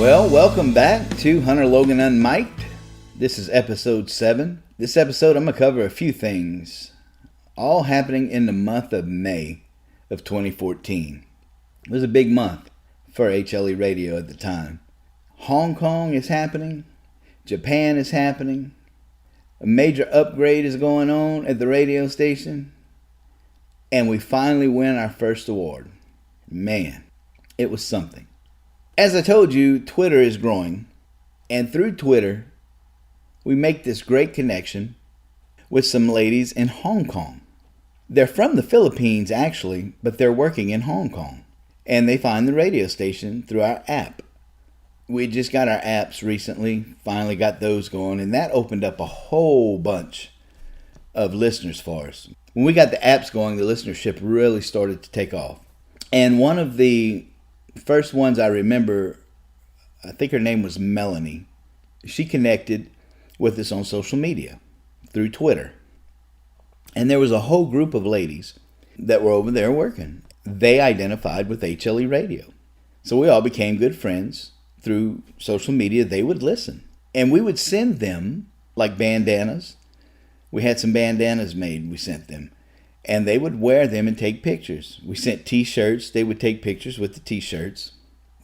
Well, welcome back to Hunter Logan Unmiked. This is episode 7. This episode I'm going to cover a few things, all happening in the month of May of 2014. It was a big month for HLE Radio at the time. Hong Kong is happening. Japan is happening. A major upgrade is going on at the radio station. And we finally win our first award. Man, it was something. As I told you, Twitter is growing. And through Twitter, we make this great connection with some ladies in Hong Kong. They're from the Philippines, actually, but they're working in Hong Kong. And they find the radio station through our app. We just got our apps recently, finally got those going, and that opened up a whole bunch of listeners for us. When we got the apps going, the listenership really started to take off. And one of the first ones I remember, I think her name was Melanie. She connected with us on social media through Twitter. And there was a whole group of ladies that were over there working. They identified with HLE Radio. So we all became good friends through social media. They would listen. And we would send them like bandanas. We had some bandanas made, we sent them. And they would wear them and take pictures. We sent t-shirts. They would take pictures with the t-shirts.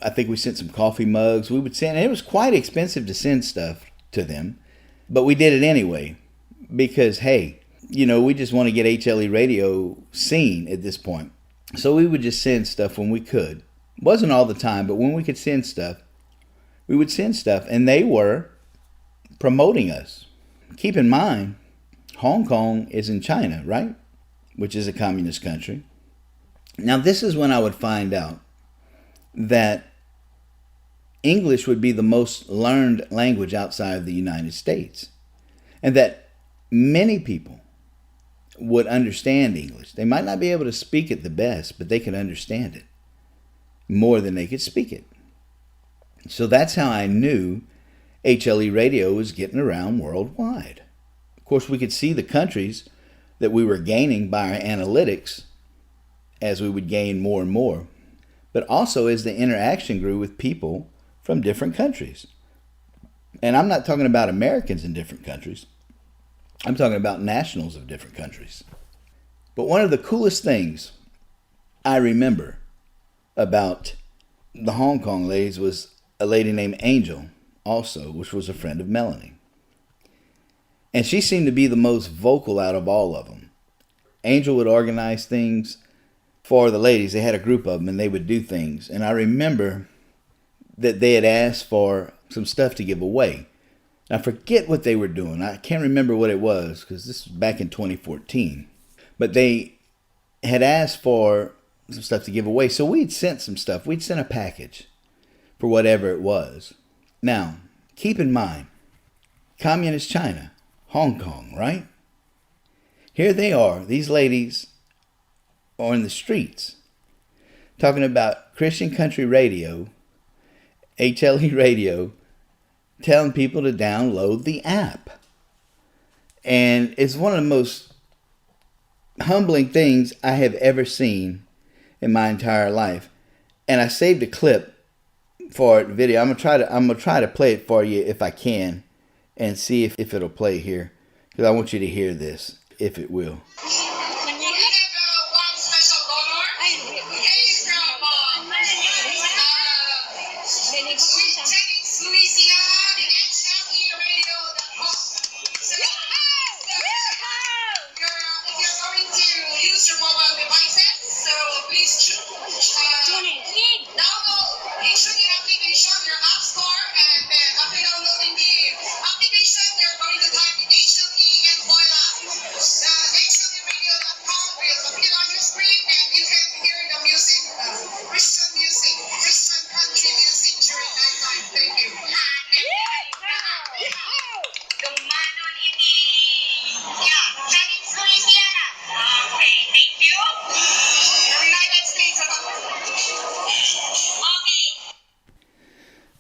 I think we sent some coffee mugs. We would send, and it was quite expensive to send stuff to them. But we did it anyway. Because, hey, we just want to get HLE Radio seen at this point. So we would just send stuff when we could. Wasn't all the time, but when we could send stuff, we would send stuff. And they were promoting us. Keep in mind, Hong Kong is in China, right? Which is a communist country. Now, this is when I would find out that English would be the most learned language outside of the United States. And that many people would understand English. They might not be able to speak it the best, but they could understand it more than they could speak it. So that's how I knew HLE Radio was getting around worldwide. Of course, we could see the countries that we were gaining by our analytics as we would gain more and more, but also as the interaction grew with people from different countries. And I'm not talking about Americans in different countries. I'm talking about nationals of different countries. But one of the coolest things I remember about the Hong Kong ladies was a lady named Angel also, which was a friend of Melanie. And she seemed to be the most vocal out of all of them. Angel would organize things for the ladies. They had a group of them and they would do things. And I remember that they had asked for some stuff to give away. I forget what they were doing. I can't remember what it was because this was back in 2014. But they had asked for some stuff to give away. So we'd sent some stuff. We'd sent a package for whatever it was. Now, keep in mind, Communist China, Hong Kong, right? Here they are. These ladies are in the streets talking about Christian Country Radio, HLE Radio, telling people to download the app. And it's one of the most humbling things I have ever seen in my entire life. And I saved a clip for the video. I'm gonna try to play it for you if I can, and see if it'll play here, because I want you to hear this, if it will.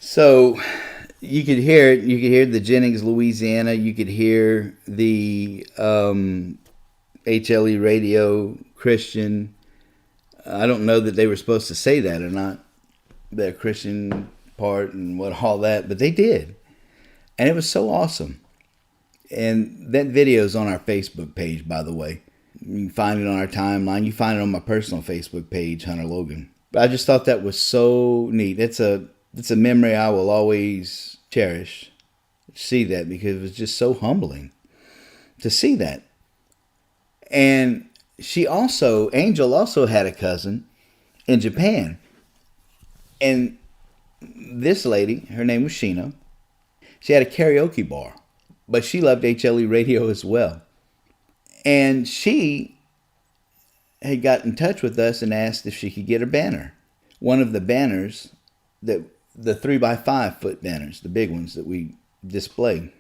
So you could hear it. You could hear the Jennings, Louisiana. You could hear the HLE Radio Christian. I don't know that they were supposed to say that or not. The Christian part and what all that, but they did. And it was so awesome. And that video is on our Facebook page, by the way. You can find it on our timeline. You find it on my personal Facebook page, Hunter Logan. But I just thought that was so neat. It's a memory I will always cherish. See that, because it was just so humbling to see that. And Angel also had a cousin in Japan. And this lady, her name was Sheena, she had a karaoke bar, but she loved HLE radio as well. And she had got in touch with us and asked if she could get a banner. One of the banners, the 3x5 foot banners, the big ones that we display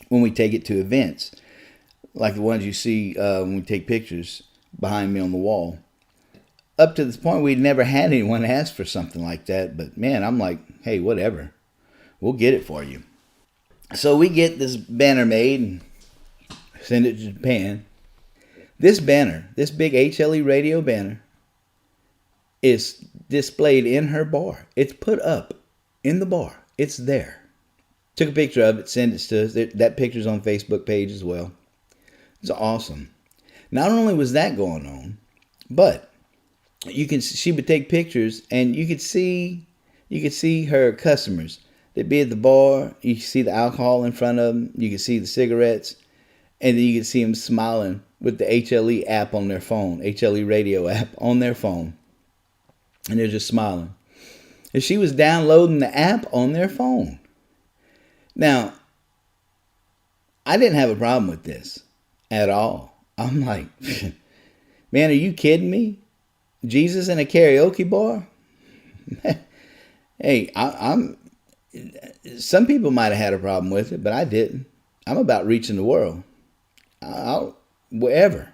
when we take it to events, like the ones you see when we take pictures behind me on the wall. Up to this point, we'd never had anyone ask for something like that, but man, I'm like, hey, whatever, we'll get it for you. So we get this banner made and send it to Japan. This banner, this big HLE radio banner, is displayed in her bar. It's put up in the bar. It's there. Took a picture of it, sent it to us. That picture's on Facebook page as well. It's awesome. Not only was that going on, but she would take pictures, and you could see her customers. They'd be at the bar. You could see the alcohol in front of them. You could see the cigarettes, and then you could see them smiling with the HLE app on their phone, HLE radio app on their phone, and they're just smiling. And she was downloading the app on their phone. Now, I didn't have a problem with this at all. I'm like, man, are you kidding me? Jesus in a karaoke bar? Hey, I'm. Some people might have had a problem with it, but I didn't. I'm about reaching the world. Wherever.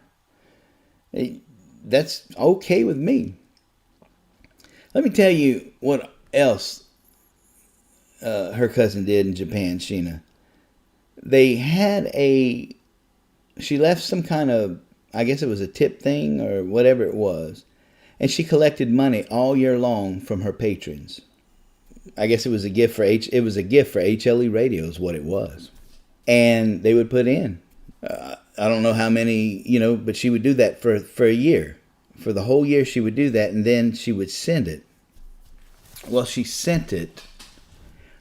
That's okay with me. Let me tell you what else her cousin did in Japan, Sheena. She left some kind of, I guess it was a tip thing or whatever it was, and she collected money all year long from her patrons. I guess it was a gift for HLE radio is what it was. And they would put in, I don't know how many, but she would do that for a year. For the whole year she would do that, and then she would send it. Well, she sent it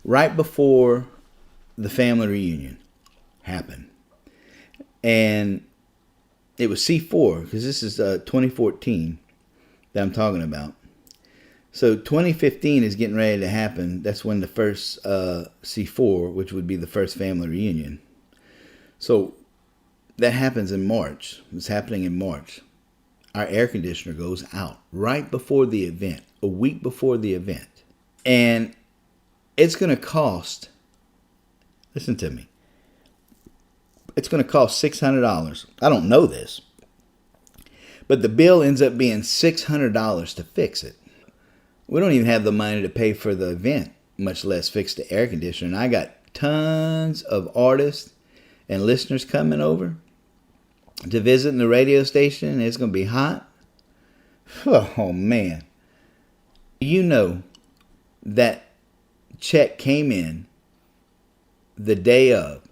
right before the family reunion happened. And it was C4, because this is 2014 that I'm talking about. So 2015 is getting ready to happen. That's when the first C4, which would be the first family reunion. So that happens in March. It's happening in March. Our air conditioner goes out right before the event, a week before the event. And it's going to cost, listen to me, it's going to cost $600. I don't know this, but the bill ends up being $600 to fix it. We don't even have the money to pay for the event, much less fix the air conditioner. And I got tons of artists and listeners coming over to visit in the radio station, and it's going to be hot. Oh, man. You know that check came in the day of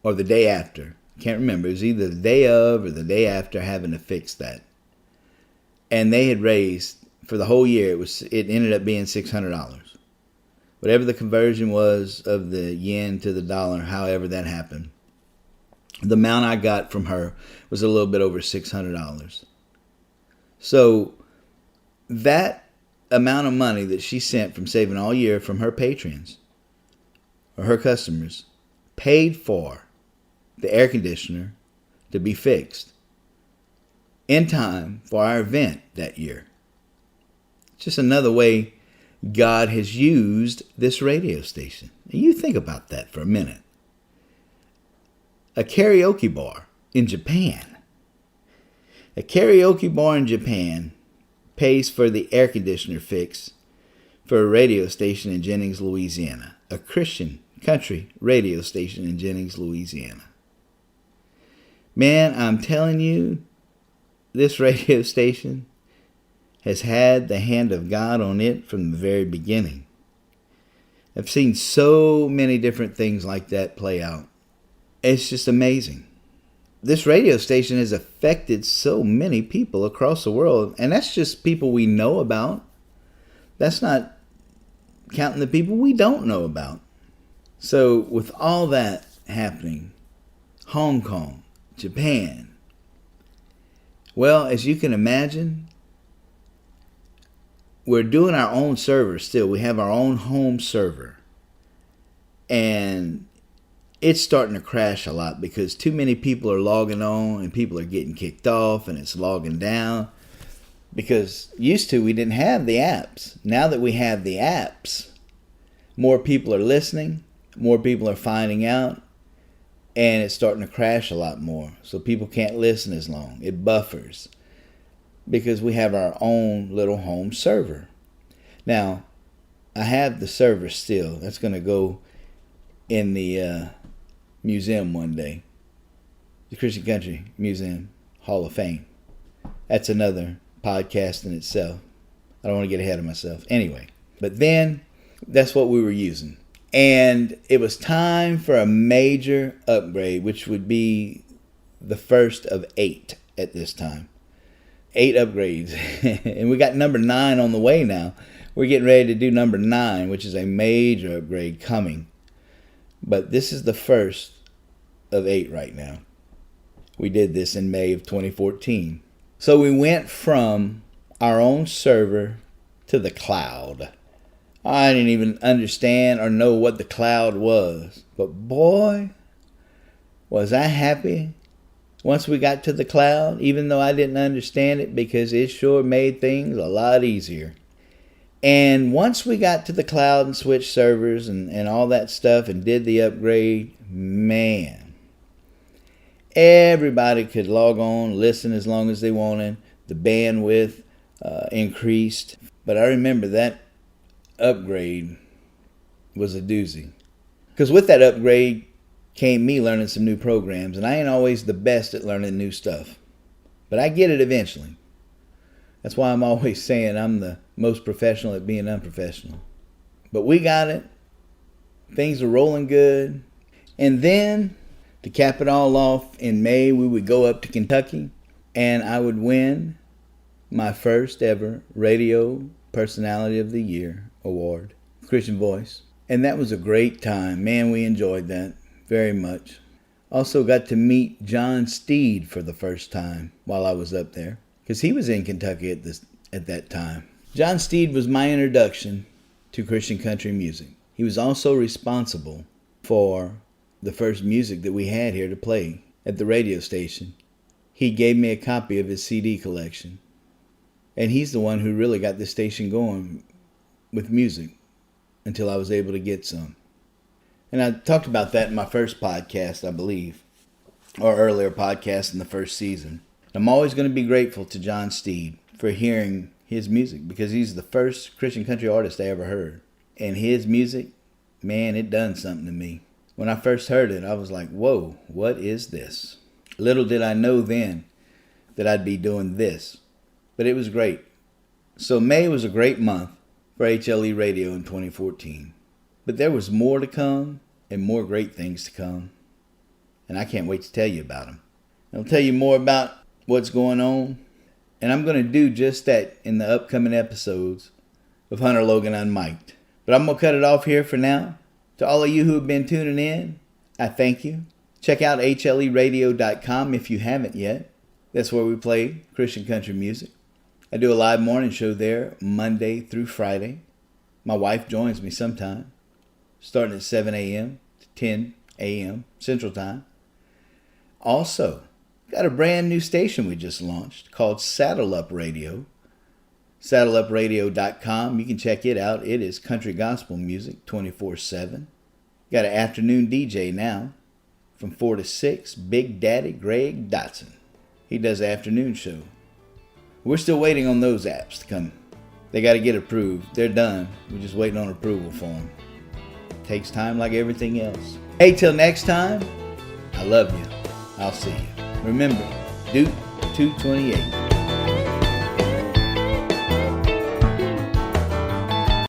or the day after. Can't remember. It was either the day of or the day after having to fix that. And they had raised, for the whole year, it ended up being $600. Whatever the conversion was of the yen to the dollar, however that happened. The amount I got from her was a little bit over $600. So that amount of money that she sent from saving all year from her patrons or her customers paid for the air conditioner to be fixed in time for our event that year. It's just another way God has used this radio station. And you think about that for a minute. A karaoke bar in Japan. A karaoke bar in Japan pays for the air conditioner fix for a radio station in Jennings, Louisiana. A Christian country radio station in Jennings, Louisiana. Man, I'm telling you, this radio station has had the hand of God on it from the very beginning. I've seen so many different things like that play out. It's just amazing. This radio station has affected so many people across the world, and that's just people we know about. That's not counting the people we don't know about. So with all that happening, Hong Kong, Japan, well, as you can imagine, we're doing our own server still. We have our own home server. And it's starting to crash a lot because too many people are logging on and people are getting kicked off and it's logging down. Because used to we didn't have the apps. Now that we have the apps, more people are listening, more people are finding out, and it's starting to crash a lot more. So people can't listen as long. It buffers because we have our own little home server. Now, I have the server still. That's going to go in the museum one day. The Christian Country Museum Hall of Fame. That's another podcast in itself. I don't want to get ahead of myself. Anyway, but then that's what we were using. And it was time for a major upgrade, which would be the first of 8 at this time. 8 upgrades. And we got number 9 on the way now. We're getting ready to do number 9, which is a major upgrade coming. But this is the first of 8 right now. We did this in May of 2014. So we went from our own server to the cloud. I didn't even understand or know what the cloud was. But boy, was I happy once we got to the cloud, even though I didn't understand it, because it sure made things a lot easier. And once we got to the cloud and switched servers and all that stuff and did the upgrade, man, everybody could log on, listen as long as they wanted. The bandwidth increased. But I remember that upgrade was a doozy. Because with that upgrade came me learning some new programs. And I ain't always the best at learning new stuff. But I get it eventually. That's why I'm always saying I'm the most professional at being unprofessional. But we got it. Things are rolling good. And then, to cap it all off, in May we would go up to Kentucky and I would win my first ever Radio Personality of the Year award, Christian Voice. And that was a great time. Man, we enjoyed that very much. Also got to meet John Steed for the first time while I was up there, because he was in Kentucky at that time. John Steed was my introduction to Christian country music. He was also responsible for the first music that we had here to play at the radio station. He gave me a copy of his CD collection. And he's the one who really got this station going with music until I was able to get some. And I talked about that in my first podcast, I believe, or earlier podcast in the first season. I'm always going to be grateful to John Steed for hearing his music, because he's the first Christian country artist I ever heard. And his music, man, it done something to me. When I first heard it, I was like, whoa, what is this? Little did I know then that I'd be doing this. But it was great. So May was a great month for HLE Radio in 2014. But there was more to come and more great things to come. And I can't wait to tell you about them. I'll tell you more about what's going on. And I'm going to do just that in the upcoming episodes of Hunter Logan Unmiked. But I'm going to cut it off here for now. To all of you who have been tuning in, I thank you. Check out HLEradio.com if you haven't yet. That's where we play Christian country music. I do a live morning show there Monday through Friday. My wife joins me sometime, starting at 7 a.m. to 10 a.m. Central Time. Also, got a brand new station we just launched called Saddle Up Radio. SaddleUpRadio.com. You can check it out. It is country gospel music 24/7. Got an afternoon DJ now from 4 to 6. Big Daddy Greg Dotson. He does the afternoon show. We're still waiting on those apps to come. They got to get approved. They're done. We're just waiting on approval for them. Takes time like everything else. Hey, till next time, I love you. I'll see you. Remember, Duke 228.